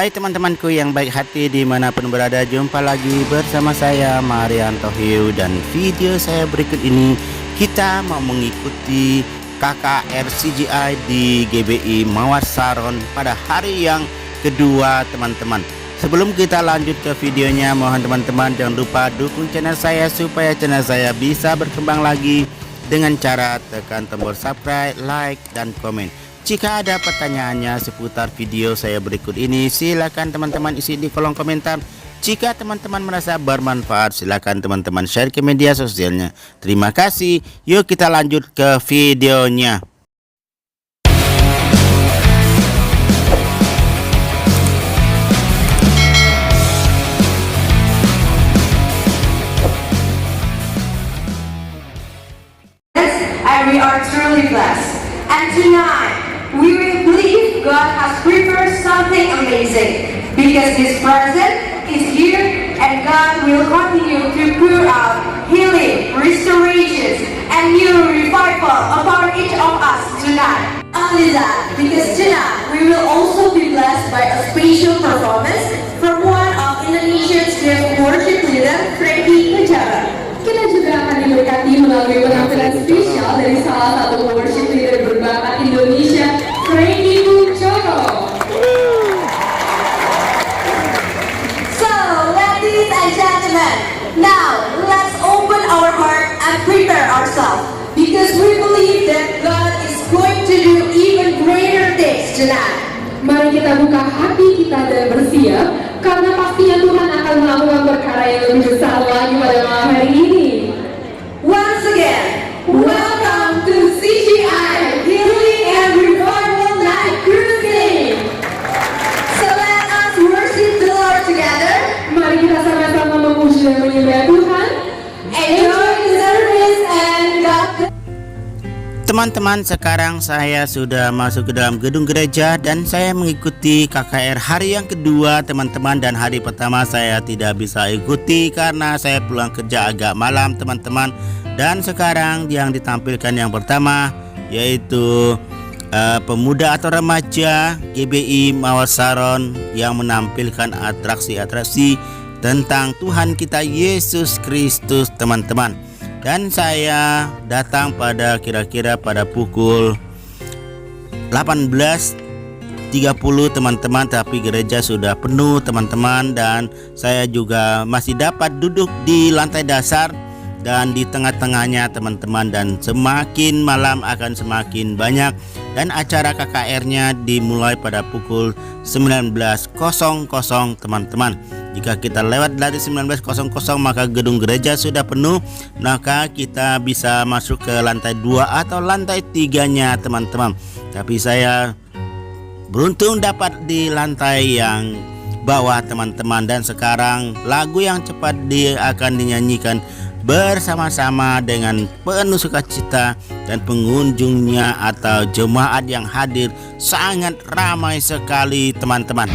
Hai teman-temanku yang baik hati dimanapun berada, jumpa lagi bersama saya Marianto Hiu. Dan video saya berikut ini kita mau mengikuti KKR CGI di GBI Mawar Saron pada hari yang kedua teman-teman. Sebelum kita lanjut ke videonya, mohon teman-teman jangan lupa dukung channel saya supaya channel saya bisa berkembang lagi dengan cara tekan tombol subscribe, like, dan komen. Jika ada pertanyaannya seputar video saya berikut ini, silakan teman-teman isi di kolom komentar. Jika teman-teman merasa bermanfaat, silakan teman-teman share ke media sosialnya. Terima kasih. Yuk kita lanjut ke videonya. And we are truly blessed. And tonight, we will believe God has prepared something amazing, because His presence is here, and God will continue to pour out healing, restoration, and new revival upon each of us tonight. Only that, because tonight we will also be blessed by a special performance from one of Indonesia's great worship leader, Freddy Kuncoro. Kita juga akan diberkati melalui penampilan spesial dari salah satu worship leader berbakat Indonesia, Freddy Kuncoro. So, ladies and gentlemen, now let's open our heart and prepare ourselves, because we believe that God is going to do even greater things tonight. Mari kita buka hati kita dan bersiap, karena pastinya Tuhan akan melakukan perkara yang lebih besar lagi pada malam hari ini. Once again, welcome to CGI Healing and Revival Night Cruising. So let us worship the Lord together. Mari kita sama-sama memuji dan menyembah Tuhan. Enjoy the service and God. Teman-teman, sekarang saya sudah masuk ke dalam gedung gereja dan saya mengikuti KKR hari yang kedua teman-teman. Dan hari pertama saya tidak bisa ikuti karena saya pulang kerja agak malam teman-teman. Dan sekarang yang ditampilkan yang pertama yaitu pemuda atau remaja GBI Mawar Saron yang menampilkan atraksi-atraksi tentang Tuhan kita Yesus Kristus teman-teman. Dan saya datang pada kira-kira pada pukul 18.30 teman-teman, tapi gereja sudah penuh teman-teman. Dan saya juga masih dapat duduk di lantai dasar dan di tengah-tengahnya teman-teman. Dan semakin malam akan semakin banyak, dan acara KKR-nya dimulai pada pukul 19.00 teman-teman. Jika kita lewat dari 19.00 maka gedung gereja sudah penuh, maka kita bisa masuk ke lantai 2 atau lantai 3-nya teman-teman. Tapi saya beruntung dapat di lantai yang bawah teman-teman. Dan sekarang lagu yang cepat akan dinyanyikan bersama-sama dengan penuh sukacita, dan pengunjungnya atau jemaat yang hadir sangat ramai sekali teman-teman.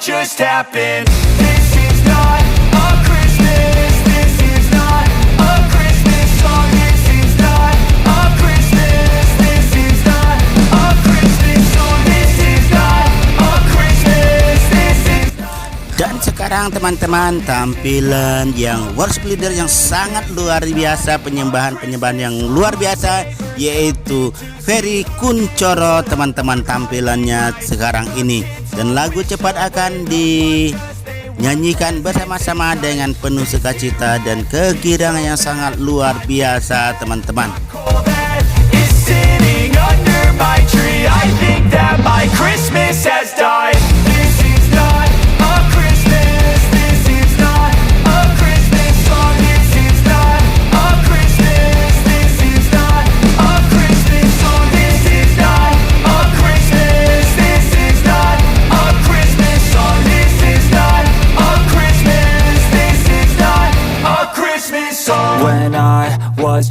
Just happened. This is not a Christmas. This is not a Christmas song. This is not a Christmas. This is not a Christmas song. This is not a Christmas. This is not. Dan sekarang teman-teman, tampilan yang worship leader yang sangat luar biasa, penyembahan yang luar biasa, yaitu Freddy Kuncoro teman-teman tampilannya sekarang ini. Dan lagu cepat akan dinyanyikan bersama-sama dengan penuh sukacita dan kegirangan yang sangat luar biasa teman-teman. I think that my Christmas has died. This is not a Christmas. This is not a Christmas.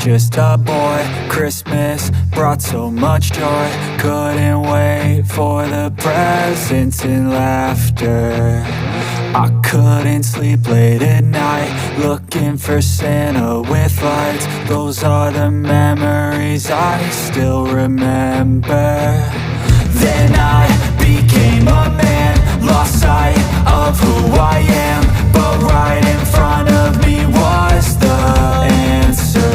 just a boy. Christmas brought so much joy. Couldn't wait for the presents and laughter. I couldn't sleep late at night, looking for Santa with lights. Those are the memories I still remember. Then I became a man, lost sight of who I am. But right in front of me was the answer.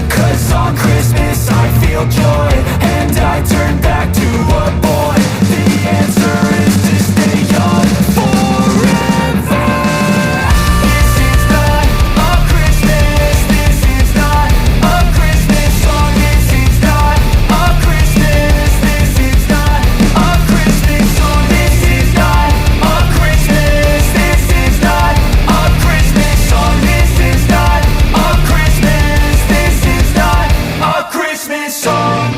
'Cause on Christmas I feel joy, and I turn back to a boy. The answer is to stay young forever. This is not a Christmas, this is not a Christmas song. This is not a Christmas, this is not a Christmas song. This is not a Christmas, this is not a Christmas song. This is not a Christmas, this is not a Christmas song.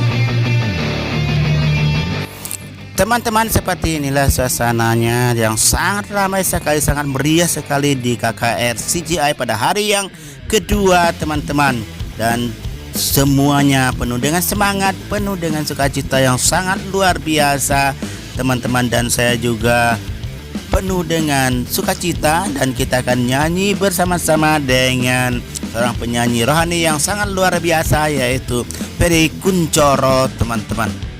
Teman-teman, seperti inilah suasananya yang sangat ramai sekali, sangat meriah sekali di KKR CGI pada hari yang kedua, teman-teman. Dan semuanya penuh dengan semangat, penuh dengan sukacita yang sangat luar biasa, teman-teman. Dan saya juga penuh dengan sukacita, dan kita akan nyanyi bersama-sama dengan seorang penyanyi rohani yang sangat luar biasa, yaitu Ferry Kuncoro, teman-teman.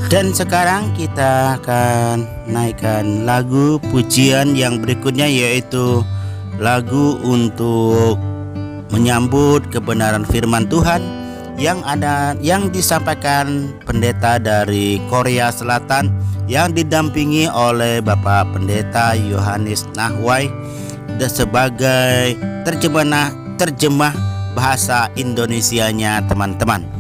Dan sekarang kita akan naikkan lagu pujian yang berikutnya, yaitu lagu untuk menyambut kebenaran firman Tuhan yang disampaikan pendeta dari Korea Selatan yang didampingi oleh Bapak Pendeta Yohanes Nahwai sebagai terjemah bahasa Indonesianya, teman-teman.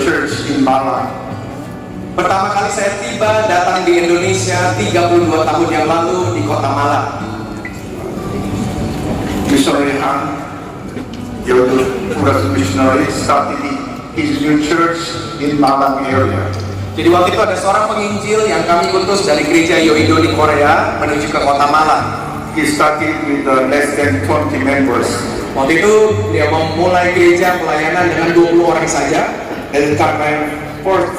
Church in Malang. Pertama kali saya tiba datang di Indonesia 32 tahun yang lalu di kota Malang. Missionary Han, Yodo missionary started his new church in Malang area. Jadi waktu itu ada seorang penginjil yang kami utus dari gereja Yoido di Korea menuju ke kota Malang. He started with less than 20 members. Waktu itu dia memulai gereja pelayanan dengan 20 orang saja. And come my fourth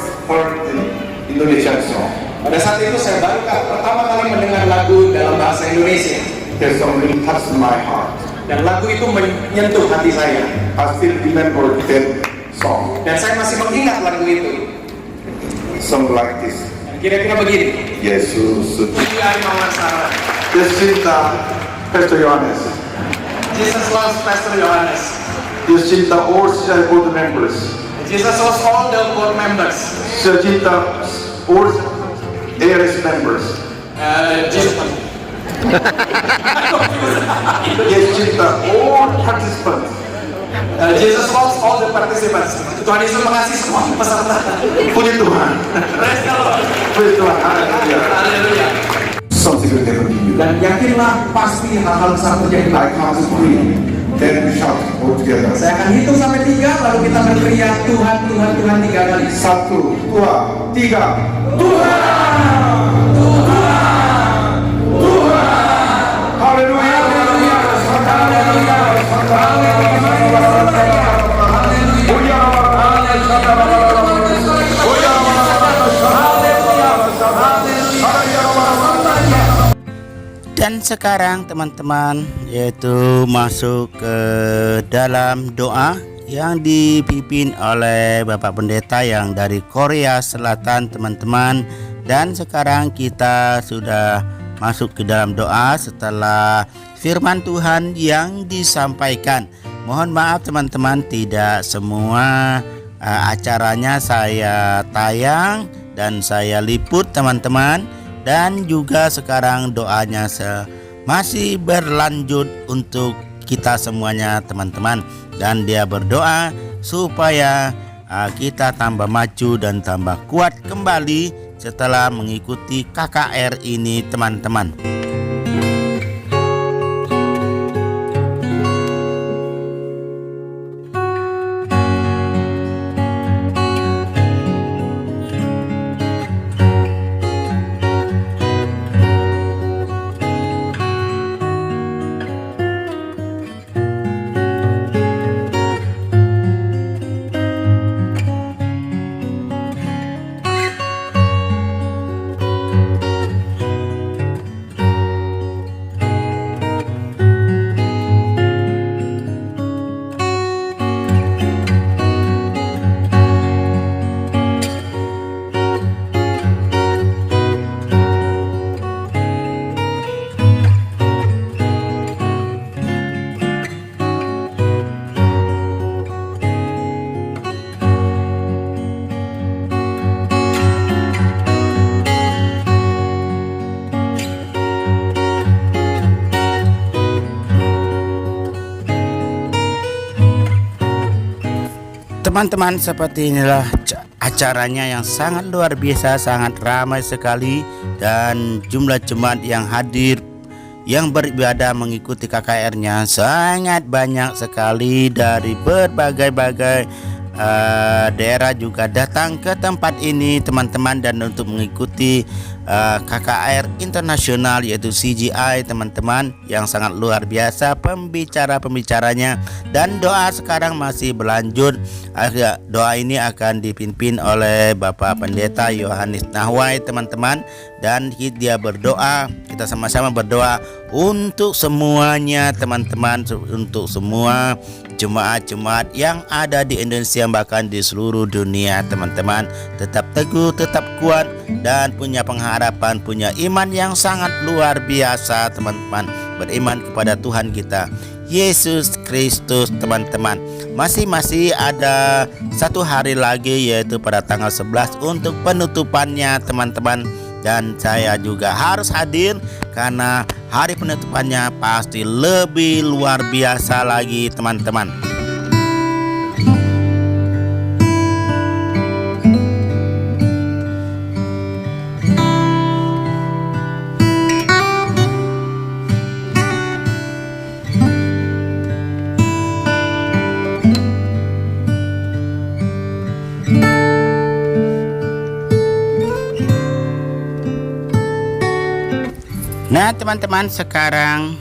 Indonesian song. Pada saat itu saya baru pertama kali mendengar lagu dalam bahasa Indonesia. That song really touched my heart. Dan lagu itu menyentuh hati saya. I still remember that song. Dan saya masih mengingat lagu itu. Song like this. Kira-kira begini. Yesus. Yesus Pastor Yohanes. Jesus loves Pastor Yohanes. Yesus cinta all sejak board members. Jesus loves all the board members. Yesus cinta all ARS members. Jesus cinta all participants. Jesus loves all the participants. Tuhan Yesus mengasihi semua peserta. Puji Tuhan. Praise the Lord. Praise Tuhan. Haleluya. Something will happen to you. Dan yakinlah pasti hal-hal besar terjadi. I count to three. Then we shout all together. Saya akan hitung sampai 3, lalu kita berteriak Tuhan, Tuhan, Tuhan 3 kali. 1, 2, 3. Tuhan, Tuhan, Tuhan. Haleluya. Dan sekarang teman-teman, yaitu masuk ke dalam doa yang dipimpin oleh Bapak Pendeta yang dari Korea Selatan, teman-teman. Dan sekarang kita sudah masuk ke dalam doa setelah firman Tuhan yang disampaikan. Mohon maaf teman-teman, tidak semua acaranya saya tayang dan saya liput teman-teman. Dan juga sekarang doanya masih berlanjut untuk kita semuanya teman-teman. Dan dia berdoa supaya kita tambah maju dan tambah kuat kembali setelah mengikuti KKR ini teman-teman. Teman-teman, seperti inilah acaranya yang sangat luar biasa, sangat ramai sekali, dan jumlah jemaat yang hadir yang beribadah mengikuti KKR-nya sangat banyak sekali dari berbagai-bagai daerah juga datang ke tempat ini teman-teman, dan untuk mengikuti KKR internasional yaitu CGI teman-teman, yang sangat luar biasa pembicaranya. Dan doa sekarang masih berlanjut. Doa ini akan dipimpin oleh Bapak Pendeta Yohanes Nahwai teman-teman, dan dia berdoa, kita sama-sama berdoa untuk semuanya teman-teman, untuk semua jemaat-jemaat yang ada di Indonesia bahkan di seluruh dunia teman-teman. Tetap teguh, tetap kuat, dan punya pengharapan, punya iman yang sangat luar biasa teman-teman. Beriman kepada Tuhan kita Yesus Kristus teman-teman. Masih ada satu hari lagi, yaitu pada tanggal 11 untuk penutupannya teman-teman. Dan saya juga harus hadir karena hari penutupannya pasti lebih luar biasa lagi teman-teman. Nah teman-teman, sekarang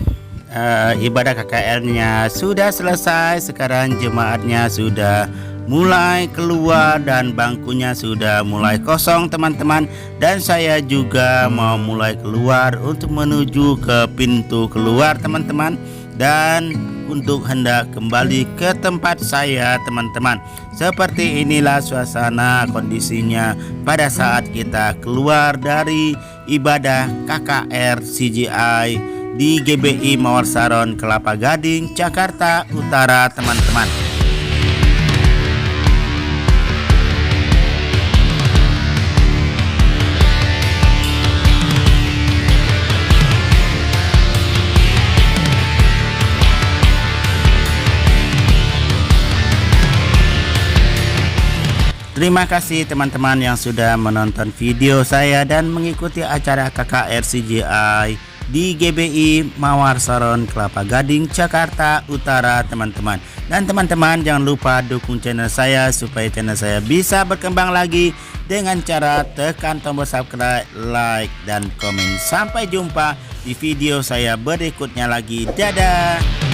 ibadah KKR-nya sudah selesai. Sekarang jemaatnya sudah mulai keluar dan bangkunya sudah mulai kosong teman-teman. Dan saya juga mau mulai keluar untuk menuju ke pintu keluar teman-teman, dan untuk hendak kembali ke tempat saya teman-teman. Seperti inilah suasana kondisinya pada saat kita keluar dari ibadah KKR CGI di GBI Mawar Saron, Kelapa Gading, Jakarta Utara teman-teman. Terima kasih teman-teman yang sudah menonton video saya dan mengikuti acara KKR CGI di GBI Mawar Saron, Kelapa Gading, Jakarta Utara teman-teman. Dan teman-teman jangan lupa dukung channel saya supaya channel saya bisa berkembang lagi dengan cara tekan tombol subscribe, like, dan komen. Sampai jumpa di video saya berikutnya lagi. Dadah.